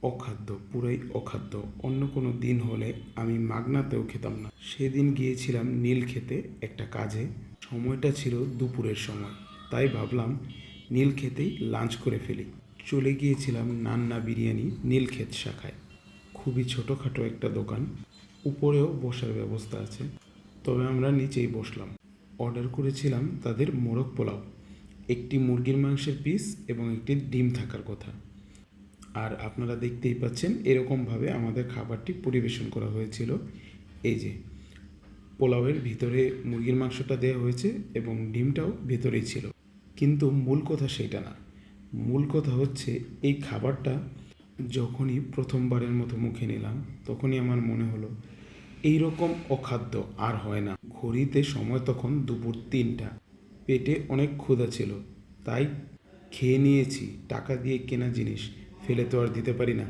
অখাদ্য, পুরাই অখাদ্য। অন্য কোনো দিন হলে আমি মাগনাতেও খেতাম না। সেদিন গিয়েছিলাম নীলক্ষেতে একটা কাজে। সময়টা ছিল দুপুরের সময়, তাই ভাবলাম নীলক্ষেতেই লাঞ্চ করে ফেলি। চলে গিয়েছিলাম নান্না বিরিয়ানি নীলক্ষেত শাখায়। খুবই ছোটোখাটো একটা দোকান, উপরেও বসার ব্যবস্থা আছে, তবে আমরা নিচেই বসলাম। অর্ডার করেছিলাম তাদের মোরগ পোলাও, একটি মুরগির মাংসের পিস এবং একটি ডিম থাকার কথা। আর আপনারা দেখতেই পাচ্ছেন এরকমভাবে আমাদের খাবারটি পরিবেশন করা হয়েছিল। এই যে পোলাওয়ের ভিতরে মুরগির মাংসটা দেওয়া হয়েছে এবং ডিমটাও ভেতরেই ছিল। কিন্তু মূল কথা সেটা না, মূল কথা হচ্ছে এই খাবারটা যখনই প্রথমবারের মতো মুখে নিলাম তখনই আমার মনে হলো এই রকম অখাদ্য আর হয় না। ঘড়িতে সময় তখন দুপুর 3টা। পেটে অনেক ক্ষুধা ছিল, তাই খেয়ে নিয়েছি। টাকা দিয়ে কেনা জিনিস ফেলে তো আর দিতে পারি না।